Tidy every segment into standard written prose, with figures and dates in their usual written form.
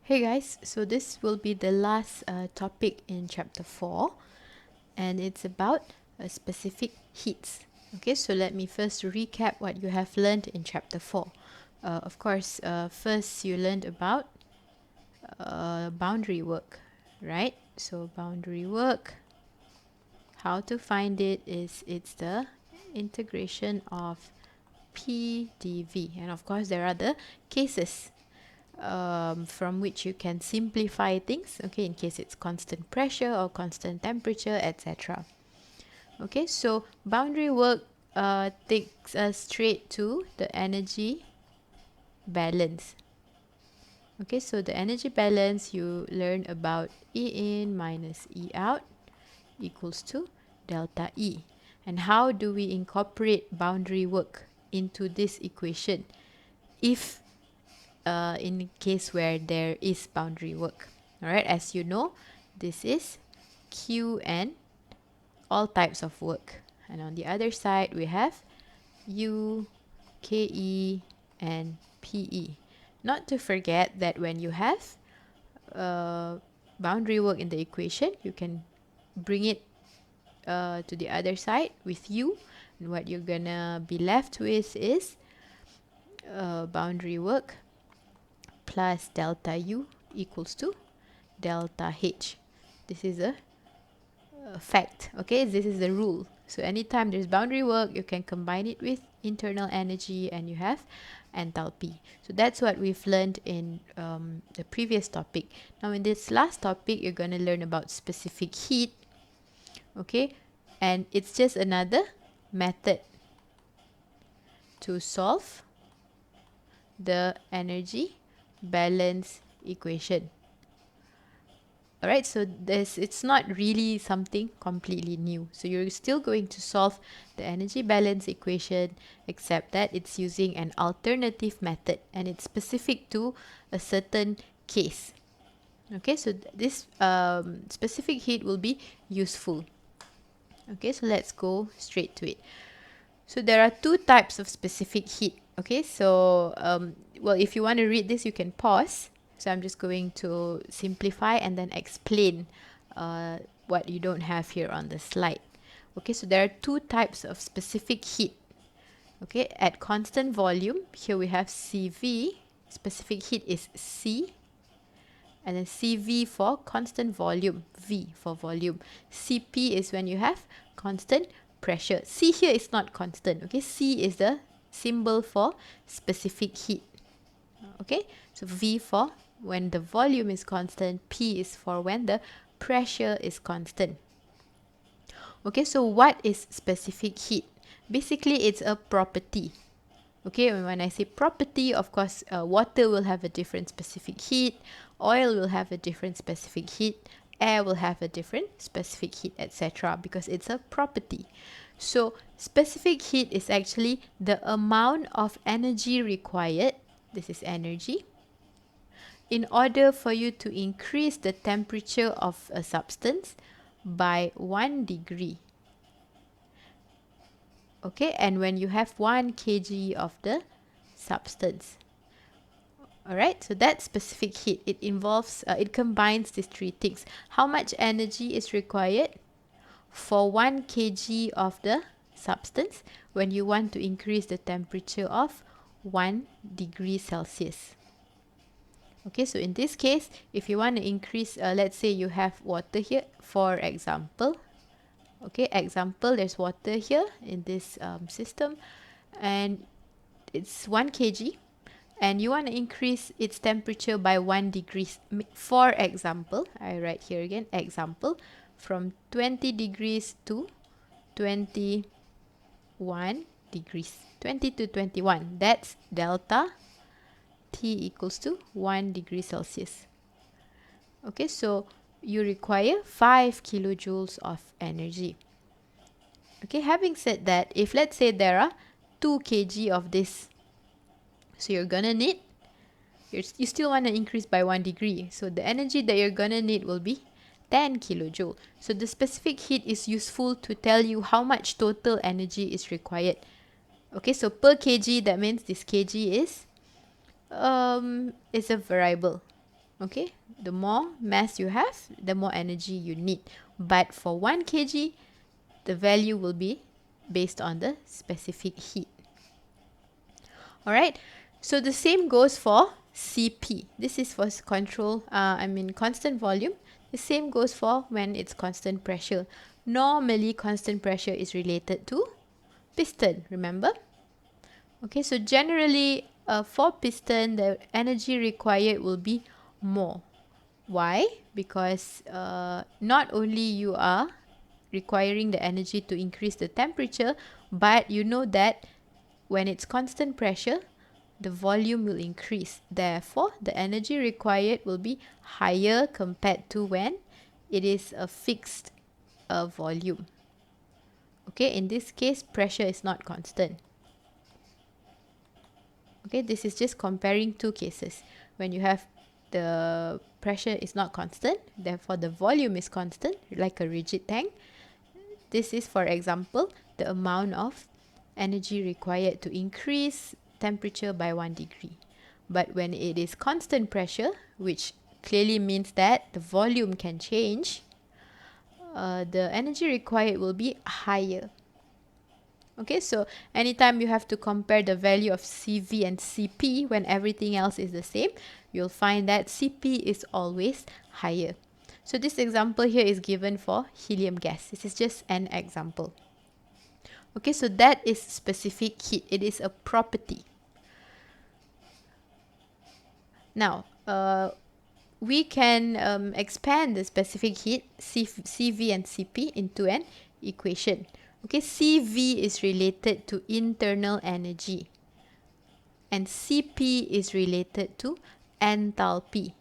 Hey guys, so this will be the last topic in chapter 4, and it's about specific heats. Okay, so let me first recap what you have learned in chapter 4. Of course, first you learned about boundary work, right? So boundary work, how to find it is it's the integration of P dV, and of course there are the cases from which you can simplify things, okay, in case it's constant pressure or constant temperature, etc. Okay, so boundary work takes us straight to the energy balance. Okay, so the energy balance, you learn about E in minus E out equals to delta E. And how do we incorporate boundary work into this equation if in case where there is boundary work? All right, as you know, this is Q and all types of work. And on the other side, we have U, KE, and PE. Not to forget that when you have boundary work in the equation, you can bring it to the other side with U. And what you're gonna be left with is boundary work plus delta U equals to delta H. This is a fact, okay? This is the rule. So anytime there's boundary work, you can combine it with internal energy and you have enthalpy. So that's what we've learned in the previous topic. Now in this last topic, you're going to learn about specific heat, okay? And it's just another method to solve the energy balance equation. Alright, so it's not really something completely new. So you're still going to solve the energy balance equation, except that it's using an alternative method and it's specific to a certain case. Okay, so this specific heat will be useful. Okay, so let's go straight to it. So there are two types of specific heat. Okay, so well, if you want to read this, you can pause. So I'm just going to simplify and then explain what you don't have here on the slide. Okay, so there are two types of specific heat. Okay, at constant volume, here we have CV. Specific heat is C. And then CV for constant volume, V for volume. CP is when you have constant pressure. C here is not constant, okay? C is the symbol for specific heat, okay? So V for when the volume is constant, P is for when the pressure is constant. Okay, so what is specific heat? Basically, it's a property. Okay, and when I say property, of course, water will have a different specific heat, oil will have a different specific heat, air will have a different specific heat, etc. because it's a property. So specific heat is actually the amount of energy required, this is energy, in order for you to increase the temperature of a substance by 1 degree. Okay, and when you have 1 kg of the substance. Alright, so that specific heat, it involves, it combines these three things. How much energy is required for 1 kg of the substance when you want to increase the temperature of 1 degree Celsius. Okay, so in this case, if you want to increase, let's say you have water here, for example. Okay, example, there's water here in this system and it's 1 kg and you want to increase its temperature by 1 degree. For example, I write here again, example, from 20 degrees to 21 degrees. 20 to 21, that's delta T equals to 1 degree Celsius. Okay, so you require 5 kilojoules of energy. Okay, having said that, if let's say there are 2 kg of this, so you're gonna need, you still want to increase by 1 degree. So the energy that you're gonna need will be 10 kilojoule. So the specific heat is useful to tell you how much total energy is required. Okay, so per kg, that means this kg is a variable. Okay, the more mass you have, the more energy you need. But for 1 kg, the value will be based on the specific heat. Alright, so the same goes for Cp. This is for constant volume. The same goes for when it's constant pressure. Normally, constant pressure is related to piston, remember? Okay, so generally for piston, the energy required will be more. Why? Because not only you are requiring the energy to increase the temperature, but you know that when it's constant pressure, the volume will increase. Therefore, the energy required will be higher compared to when it is a fixed volume. Okay, in this case, pressure is not constant. Okay, this is just comparing two cases. When you have the pressure is not constant, therefore the volume is constant, like a rigid tank. This is, for example, the amount of energy required to increase temperature by 1 degree. But when it is constant pressure, which clearly means that the volume can change, the energy required will be higher. Okay, so anytime you have to compare the value of Cv and Cp when everything else is the same, you'll find that Cp is always higher. So this example here is given for helium gas. This is just an example. Okay, so that is specific heat. It is a property. Now, we can expand the specific heat, Cv and Cp, into an equation. Okay, Cv is related to internal energy and Cp is related to enthalpy.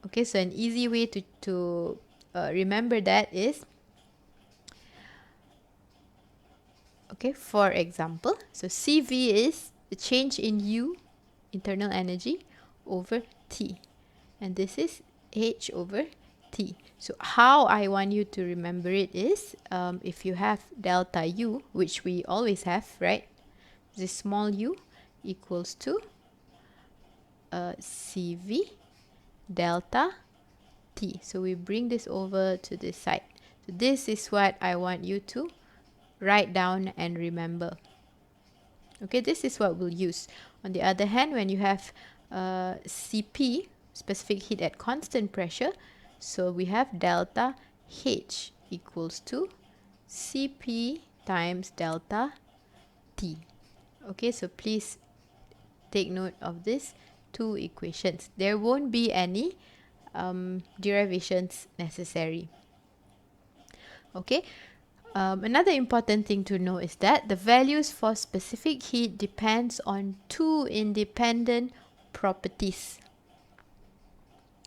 Okay, so an easy way to remember that is, okay, for example, so Cv is the change in U, internal energy, over T. And this is H over T. So how I want you to remember it is, if you have delta U, which we always have, right? This small u equals to Cv delta T. So we bring this over to this side. So this is what I want you to write down and remember. Okay, this is what we'll use. On the other hand, when you have Cp, specific heat at constant pressure, so we have delta H equals to Cp times delta T. Okay, so please take note of these two equations. There won't be any derivations necessary. Okay. Another important thing to know is that the values for specific heat depends on two independent properties.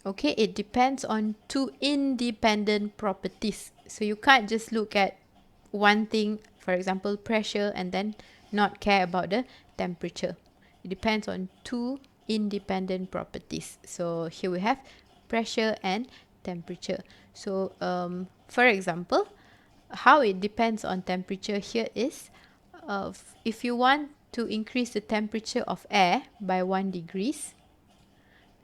Okay, it depends on two independent properties. So you can't just look at one thing, for example, pressure, and then not care about the temperature. It depends on two independent properties. So here we have pressure and temperature. So for example, how it depends on temperature here is, if you want to increase the temperature of air by 1 degrees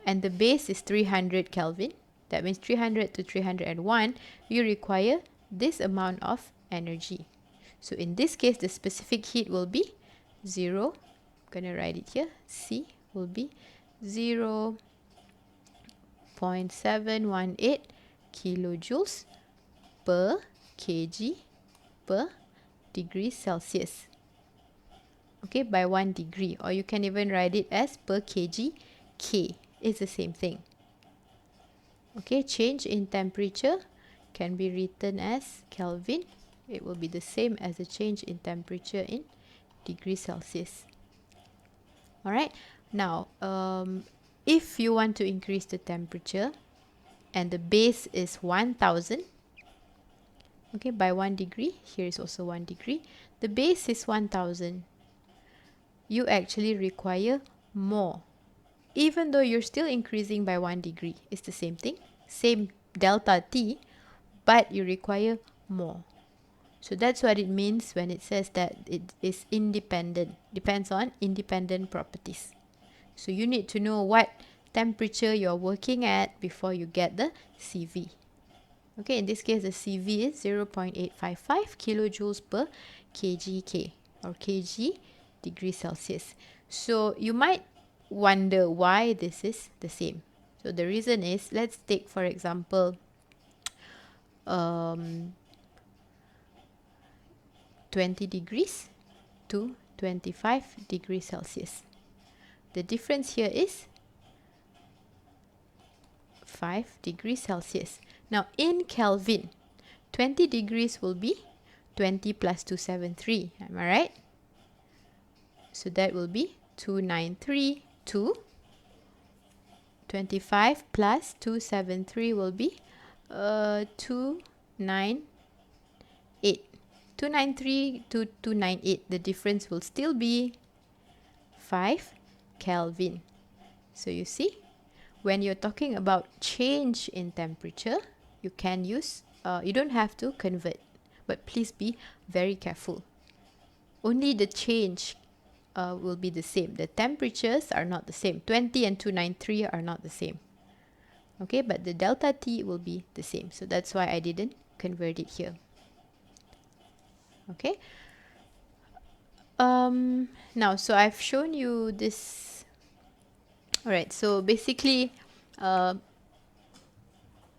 and the base is 300 Kelvin, that means 300 to 301, you require this amount of energy. So in this case, the specific heat will be 0. I'm going to write it here. C will be 0.718 kilojoules per kg per degree Celsius. Okay, by 1 degree, or you can even write it as per kg K. It's the same thing. Okay, change in temperature can be written as Kelvin. It will be the same as the change in temperature in degree Celsius. Alright, now if you want to increase the temperature and the base is 1000, okay, by 1 degree, here is also 1 degree, the base is 1000, you actually require more. Even though you're still increasing by 1 degree, it's the same thing, same delta T, but you require more. So that's what it means when it says that it is independent, depends on independent properties. So you need to know what temperature you're working at before you get the CV. Okay, in this case, the CV is 0.855 kilojoules per kgK or kg degree Celsius. So you might wonder why this is the same. So the reason is, let's take for example 20 degrees to 25 degrees Celsius. The difference here is 5 degrees Celsius. Now in Kelvin, 20 degrees will be 20 plus 273. Am I right? So that will be 293 to 25 plus 273 will be 298. 293 to 298. The difference will still be 5 Kelvin. So you see, when you're talking about change in temperature, you can use, you don't have to convert, but please be very careful. Only the change will be the same. The temperatures are not the same. 20 and 293 are not the same. Okay, but the delta T will be the same. So that's why I didn't convert it here. Okay. Now, so I've shown you this. All right, so basically,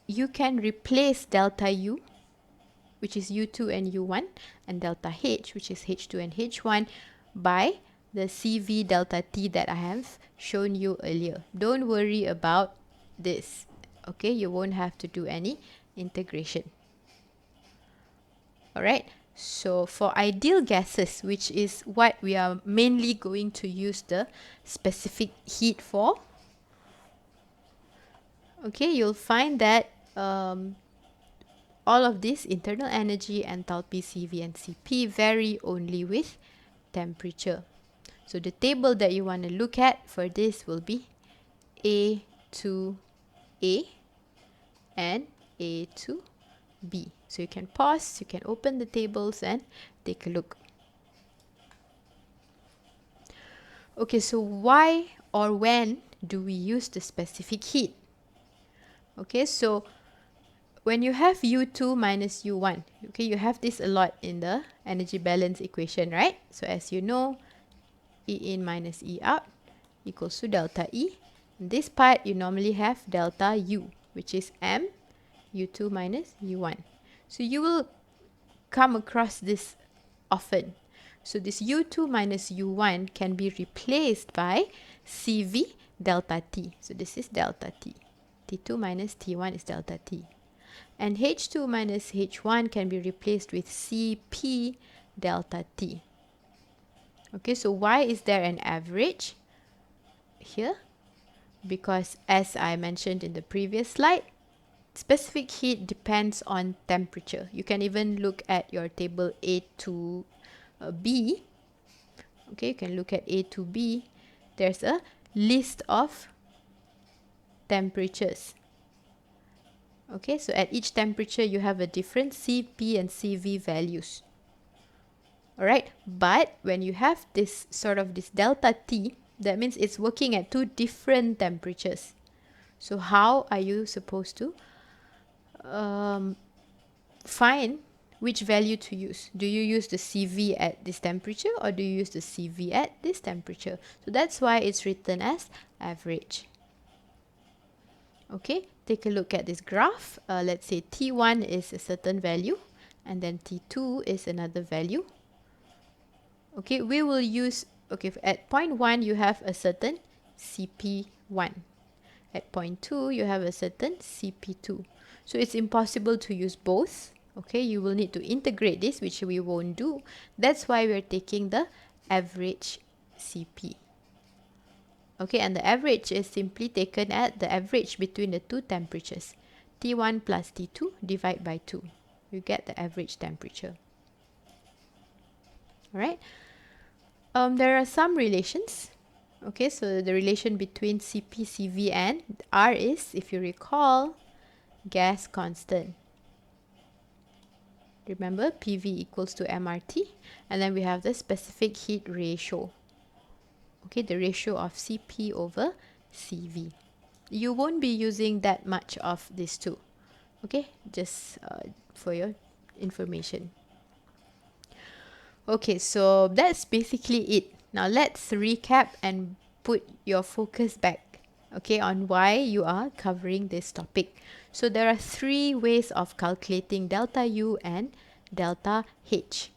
you can replace delta U, which is U2 and U1, and delta H, which is H2 and H1, by the CV delta T that I have shown you earlier. Don't worry about this. Okay, you won't have to do any integration. All right. So for ideal gases, which is what we are mainly going to use the specific heat for, okay, you'll find that all of this internal energy, enthalpy, CV and CP vary only with temperature. So the table that you want to look at for this will be A to A and A to B. So you can pause, you can open the tables and take a look. Okay, so why or when do we use the specific heat? Okay, so when you have U2 minus U1, okay, you have this a lot in the energy balance equation, right? So as you know, E in minus E out equals to delta E. In this part, you normally have delta U, which is M U2 minus U1. So you will come across this often. So this U2 minus U1 can be replaced by CV delta T. So this is delta T. T2 minus T1 is delta T. And H2 minus H1 can be replaced with CP delta T. Okay, so why is there an average here? Because as I mentioned in the previous slide, specific heat depends on temperature. You can even look at your table A to B. Okay, you can look at A to B. There's a list of temperatures. Okay, so at each temperature you have a different CP and CV values. Alright, but when you have this sort of this delta T, that means it's working at two different temperatures. So how are you supposed to find which value to use? Do you use the CV at this temperature or do you use the CV at this temperature? So that's why it's written as average. Okay, take a look at this graph. Let's say T1 is a certain value and then T2 is another value. Okay, we will use, okay, at point 1 you have a certain CP1. At point 2 you have a certain CP2. So it's impossible to use both. Okay, you will need to integrate this, which we won't do. That's why we're taking the average CP. Okay, and the average is simply taken at the average between the two temperatures. T1 plus T2 divide by 2. You get the average temperature. Alright. There are some relations. Okay, so the relation between CP, CV and R is, if you recall, gas constant. Remember, PV equals to MRT. And then we have the specific heat ratio. Okay, the ratio of CP over CV. you won't be using that much of these two. Okay, just for your information. Okay, so that's basically it. Now let's recap and put your focus back, okay, on why you are covering this topic. So there are three ways of calculating delta U and delta H.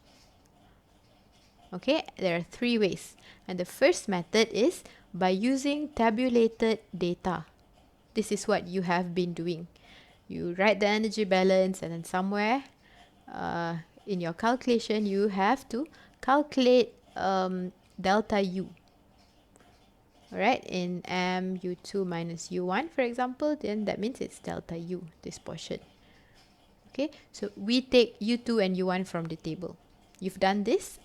Okay, there are three ways. And the first method is by using tabulated data. This is what you have been doing. You write the energy balance, and then somewhere in your calculation you have to calculate delta U. Alright, in M U2 minus U1 for example, then that means it's delta U, this portion. Okay, so we take U2 and U1 from the table. You've done this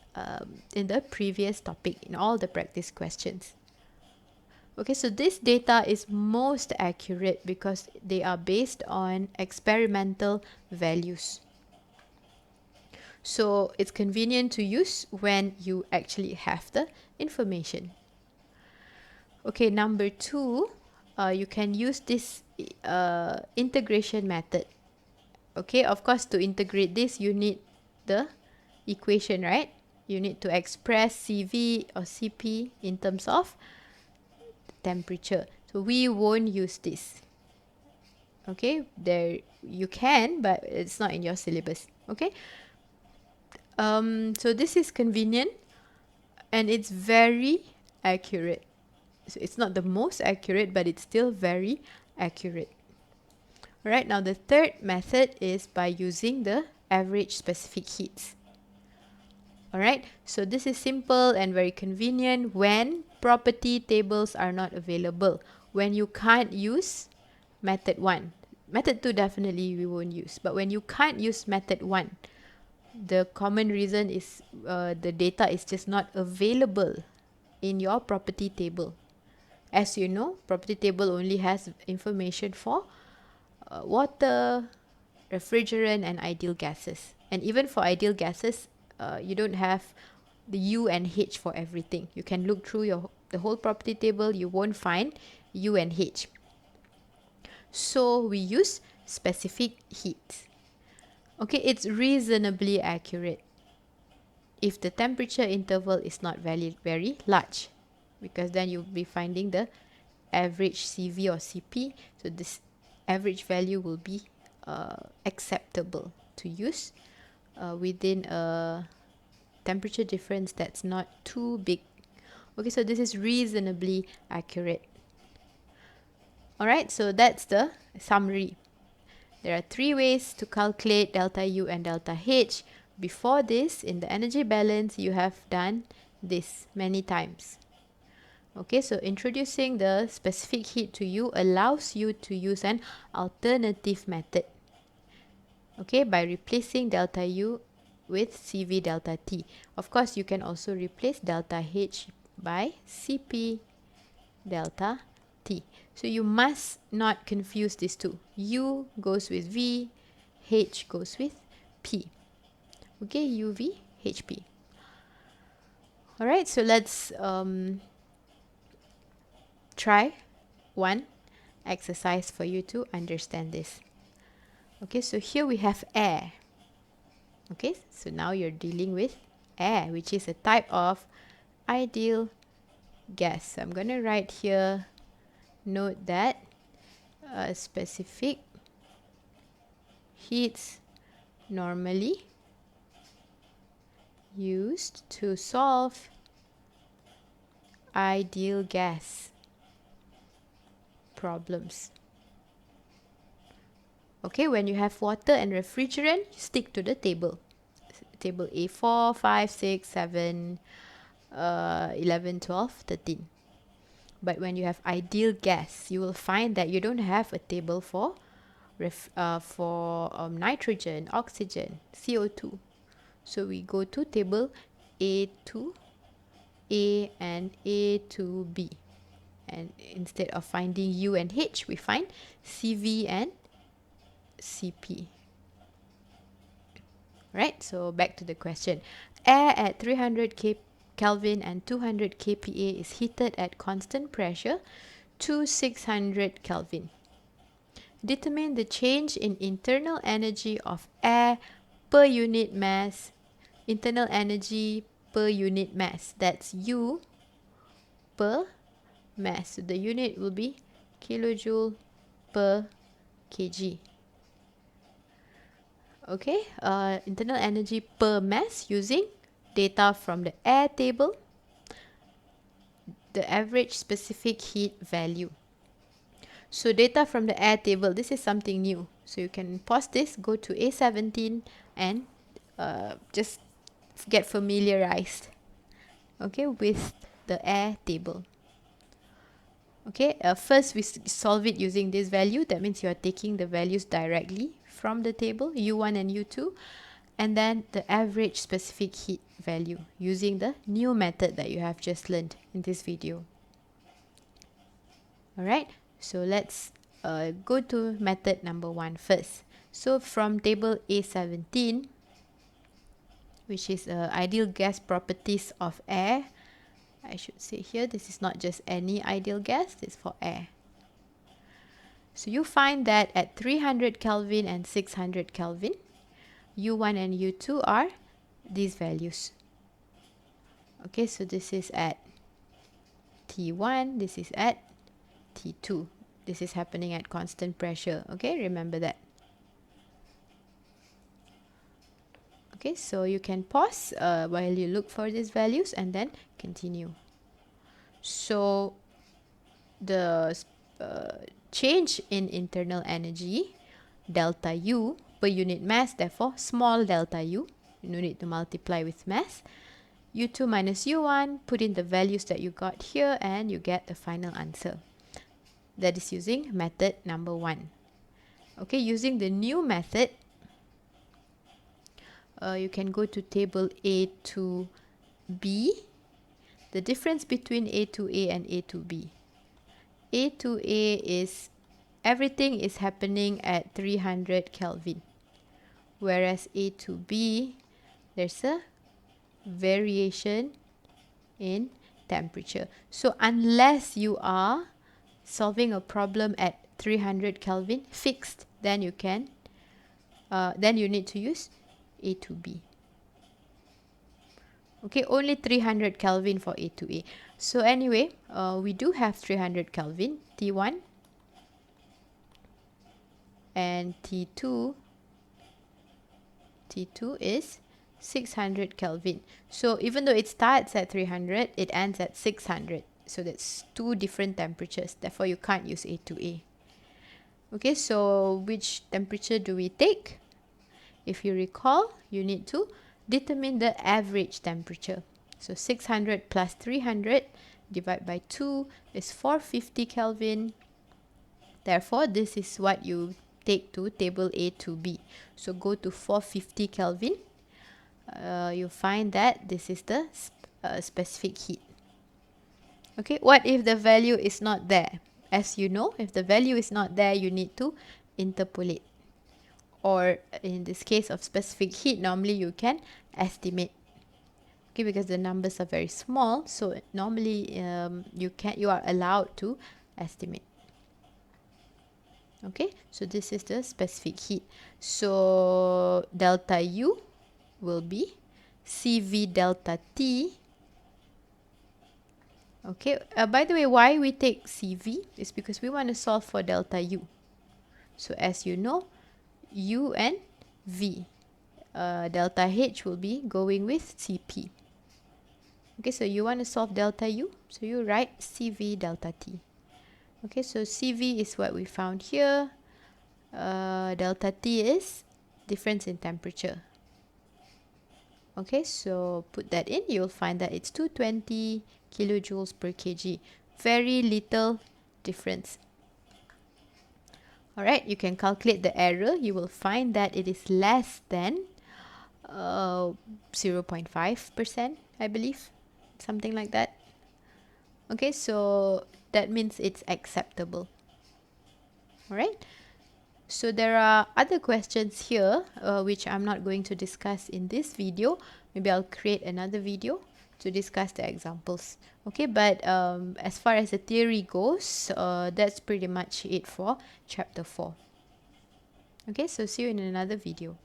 in the previous topic in all the practice questions. Okay, so this data is most accurate because they are based on experimental values. So it's convenient to use when you actually have the information. Okay, number two, you can use this integration method. Okay, of course, to integrate this, you need the equation, right? You need to express CV or CP in terms of temperature. So we won't use this. Okay, there you can, but it's not in your syllabus. Okay, so this is convenient and it's very accurate. So it's not the most accurate, but it's still very accurate. Alright, now the third method is by using the average specific heats. Alright, so this is simple and very convenient when property tables are not available. When you can't use method 1. Method 2 definitely we won't use. But when you can't use method 1, the common reason is the data is just not available in your property table. As you know, property table only has information for water, refrigerant and ideal gases. And even for ideal gases, you don't have the U and H for everything. You can look through the whole property table, you won't find U and H. So we use specific heat. Okay, it's reasonably accurate if the temperature interval is not very large, because then you'll be finding the average CV or CP. So this average value will be acceptable to use within a temperature difference that's not too big. Okay, so this is reasonably accurate. Alright, so that's the summary. There are three ways to calculate delta U and delta H. Before this, in the energy balance, you have done this many times. Okay, so introducing the specific heat to U allows you to use an alternative method. Okay, by replacing delta U with CV delta T. Of course, you can also replace delta H by CP delta T. So you must not confuse these two. U goes with V, H goes with P. Okay, UV, HP. Alright, so let's try one exercise for you to understand this. Okay, so here we have air. Okay, so now you're dealing with air, which is a type of ideal gas. So I'm going to write here, note that specific heats normally used to solve ideal gas problems. Okay, when you have water and refrigerant, stick to the table. Table A4, 5, 6, 7, 11, 12, 13. But when you have ideal gas, you will find that you don't have a table for nitrogen, oxygen, CO2. So we go to table A2A and A2B. And instead of finding U and H, we find CV and CP. Right, so back to the question. Air at 300 Kelvin and 200 kPa is heated at constant pressure to 600 Kelvin. Determine the change in internal energy of air per unit mass. Internal energy per unit mass. That's U per mass. So the unit will be kilojoule per kg. Okay, internal energy per mass using data from the air table, the average specific heat value. So data from the air table, this is something new. So you can pause this, go to A17 and just get familiarized, okay, with the air table. Okay, first we solve it using this value. That means you are taking the values directly from the table, U1 and U2, and then the average specific heat value using the new method that you have just learned in this video. Alright, so let's go to method number 1 first. So from table A17, which is ideal gas properties of air, I should say here, this is not just any ideal gas, it's for air. So you find that at 300 Kelvin and 600 Kelvin, U1 and U2 are these values. Okay, so this is at T1, this is at T2. This is happening at constant pressure. Okay, remember that. Okay, so you can pause while you look for these values and then continue. So the change in internal energy, delta U per unit mass, therefore small delta U, you no need to multiply with mass. U2 minus U1, put in the values that you got here and you get the final answer. That is using method number 1. Okay, using the new method, you can go to table A to B. The difference between A to A and A to B. A to A is everything is happening at 300 Kelvin. Whereas A to B, there's a variation in temperature. So unless you are solving a problem at 300 Kelvin fixed, then you can then you need to use A to B. Okay, only 300 Kelvin for A to A. So anyway, we do have 300 Kelvin, T1 and T2 is 600 Kelvin. So even though it starts at 300, it ends at 600. So that's two different temperatures. Therefore, you can't use A to A. Okay, so which temperature do we take? If you recall, you need to determine the average temperature. So 600 plus 300 divided by 2 is 450 Kelvin. Therefore, this is what you take to table A to B. So go to 450 Kelvin. You find that this is the specific heat. Okay, what if the value is not there? As you know, if the value is not there, you need to interpolate. Or in this case of specific heat, normally you can estimate. Okay, because the numbers are very small, so normally you are allowed to estimate. Okay, so this is the specific heat. So delta U will be CV delta T. Okay, by the way, why we take CV is because we want to solve for delta U. So as you know, U and V. Delta H will be going with CP. Okay, so you want to solve delta U, so you write CV delta T. Okay, so CV is what we found here. Delta T is difference in temperature. Okay, so put that in, you'll find that it's 220 kilojoules per kg. Very little difference. Alright, you can calculate the error. You will find that it is less than 0.5%, I believe. Something like that. Okay, so that means it's acceptable. Alright, so there are other questions here which I'm not going to discuss in this video. Maybe I'll create another video to discuss the examples. Okay, but as far as the theory goes, that's pretty much it for chapter 4. Okay, so see you in another video.